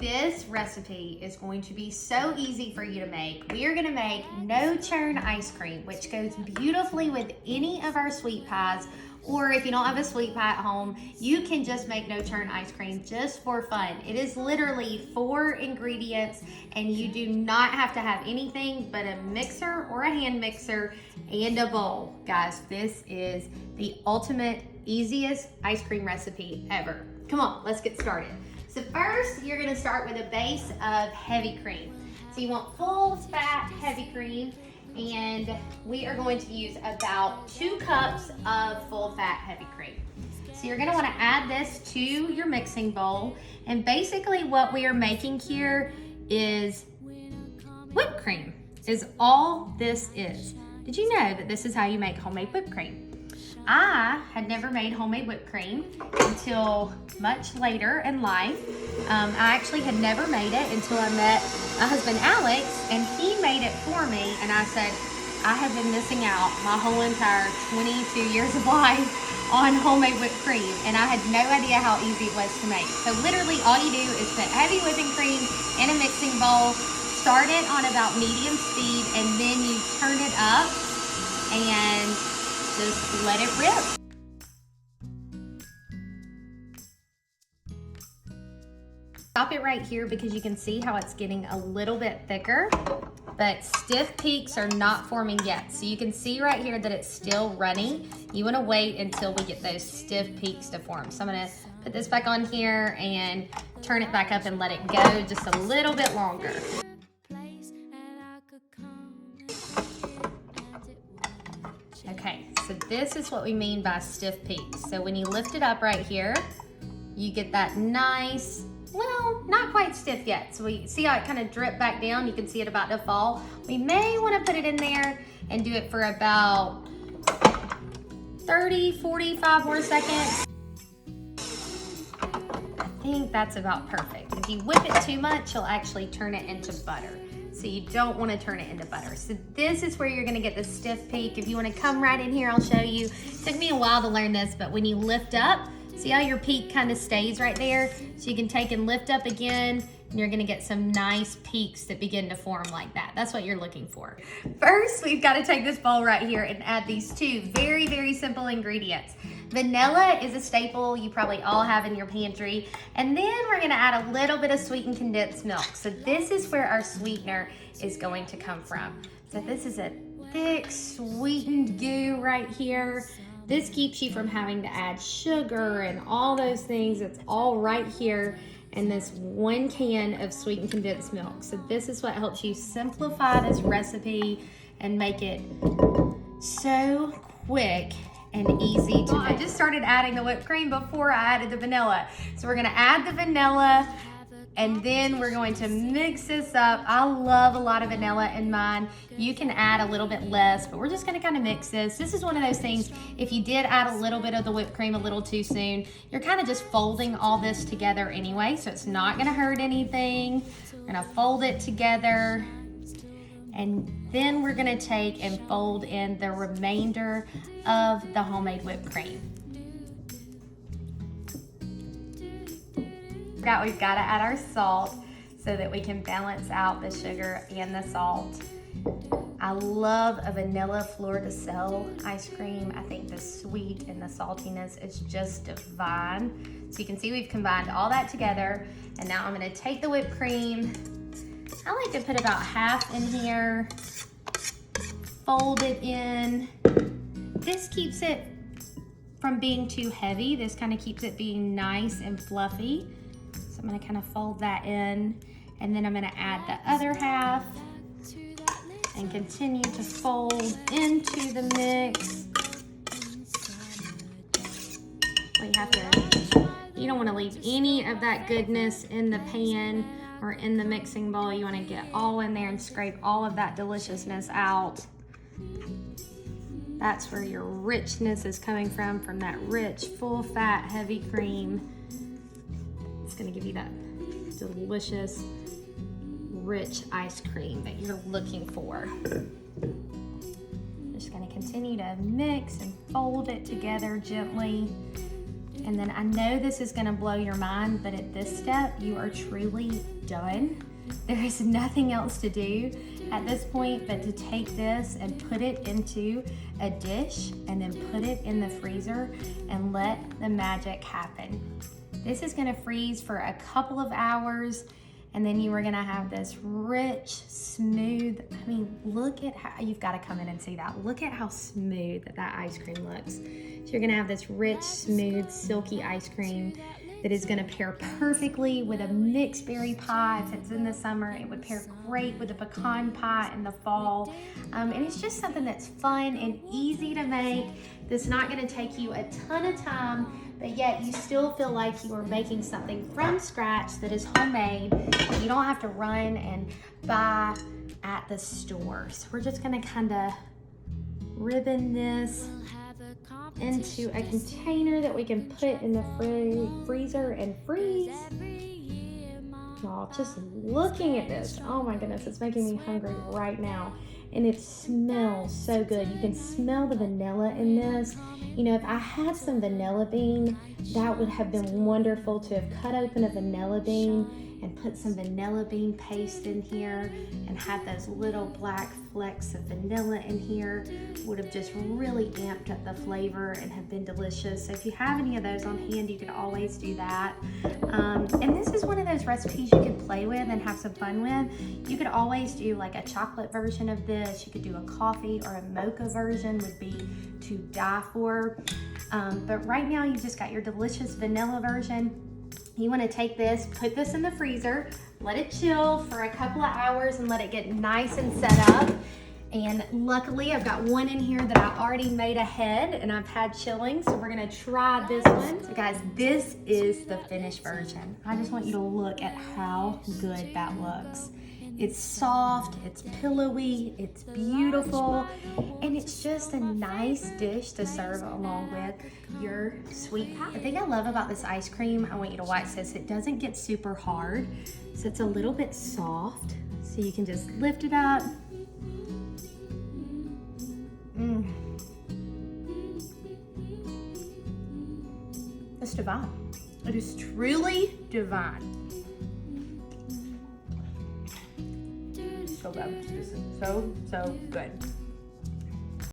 this recipe is going to be so easy for you to make. We are gonna make no churn ice cream, which goes beautifully with any of our sweet pies, or if you don't have a sweet pie at home, you can just make no churn ice cream just for fun. It is literally 4 ingredients, and you do not have to have anything but a mixer or a hand mixer and a bowl. Guys, this is the ultimate, easiest ice cream recipe ever. Come on, let's get started. So first, you're gonna start with a base of heavy cream. So you want full fat heavy cream, and we are going to use about 2 cups of full fat heavy cream. So you're gonna wanna add this to your mixing bowl, and basically what we are making here is whipped cream, is all this is. Did you know that this is how you make homemade whipped cream? I had never made homemade whipped cream until much later in life. I actually had never made it until I met my husband Alex, and he made it for me, and I said, I have been missing out my whole entire 22 years of life on homemade whipped cream, and I had no idea how easy it was to make. So literally all you do is put heavy whipping cream in a mixing bowl, start it on about medium speed, and then you turn it up and just let it rip. Stop it right here because you can see how it's getting a little bit thicker, but stiff peaks are not forming yet. So you can see right here that it's still running. You want to wait until we get those stiff peaks to form. So I'm going to put this back on here and turn it back up and let it go just a little bit longer. Okay, so this is what we mean by stiff peaks. So when you lift it up right here, you get that nice, well, not quite stiff yet. So we see how it kind of dripped back down. You can see it about to fall. We may want to put it in there and do it for about 30, 45 more seconds. I think that's about perfect. If you whip it too much, you'll actually turn it into butter. So you don't want to turn it into butter. So this is where you're going to get the stiff peak. If you want to come right in here, I'll show you. It took me a while to learn this, but when you lift up, see how your peak kind of stays right there? So you can take and lift up again, and you're going to get some nice peaks that begin to form like that. That's what you're looking for. First, we've got to take this bowl right here and add these 2 very, very simple ingredients. Vanilla is a staple you probably all have in your pantry. And then we're gonna add a little bit of sweetened condensed milk. So this is where our sweetener is going to come from. So this is a thick sweetened goo right here. This keeps you from having to add sugar and all those things. It's all right here in this 1 can of sweetened condensed milk. So this is what helps you simplify this recipe and make it so quick and easy to make. I just started adding the whipped cream before I added the vanilla. So we're gonna add the vanilla, and then we're going to mix this up. I love a lot of vanilla in mine. You can add a little bit less, but we're just gonna kind of mix this. This is one of those things, if you did add a little bit of the whipped cream a little too soon, you're kind of just folding all this together anyway, so it's not gonna hurt anything. We're gonna fold it together, and then we're gonna take and fold in the remainder of the homemade whipped cream. We've gotta add our salt so that we can balance out the sugar and the salt. I love a vanilla fleur de sel ice cream. I think the sweet and the saltiness is just divine. So you can see we've combined all that together, and now I'm gonna take the whipped cream. I like to put about half in here, fold it in. This keeps it from being too heavy. This kind of keeps it being nice and fluffy. So I'm gonna kind of fold that in, and then I'm gonna add the other half and continue to fold into the mix. You don't wanna leave any of that goodness in the pan or in the mixing bowl. You wanna get all in there and scrape all of that deliciousness out. That's where your richness is coming from that rich, full fat, heavy cream. It's gonna give you that delicious, rich ice cream that you're looking for. Just gonna continue to mix and fold it together gently. And then I know this is gonna blow your mind, but at this step, you are truly done. There is nothing else to do at this point but to take this and put it into a dish and then put it in the freezer and let the magic happen. This is gonna freeze for a couple of hours, and then you are gonna have this rich, smooth, I mean, look at how, you've gotta come in and see that. Look at how smooth that ice cream looks. So you're gonna have this rich, smooth, silky ice cream that is gonna pair perfectly with a mixed berry pie. If it's in the summer, it would pair great with a pecan pie in the fall. And it's just something that's fun and easy to make, that's not gonna take you a ton of time, but yet you still feel like you are making something from scratch that is homemade. You don't have to run and buy at the store. So we're just gonna kinda ribbon this into a container that we can put in the freezer and freeze. Y'all, just looking at this, oh my goodness, it's making me hungry right now. And it smells so good. You can smell the vanilla in this. You know, if I had some vanilla bean, that would have been wonderful to have cut open a vanilla bean and put some vanilla bean paste in here and had those little black flecks of vanilla in here. Would have just really amped up the flavor and have been delicious. So if you have any of those on hand, you could always do that. And this is one of those recipes you could play with and have some fun with. You could always do like a chocolate version of this. You could do a coffee or a mocha version, would be to die for. But right now you just got your delicious vanilla version. You want to take this, put this in the freezer, let it chill for a couple of hours and let it get nice and set up. And luckily I've got one in here that I already made ahead and I've had chilling, so we're gonna try this one. So guys, this is the finished version. I just want you to look at how good that looks. It's soft, it's pillowy, it's beautiful, and it's just a nice dish to serve along with your sweet pie. The thing I love about this ice cream, I want you to watch this, it doesn't get super hard, so it's a little bit soft, so you can just lift it up. It's divine. It is truly divine. So good. So good.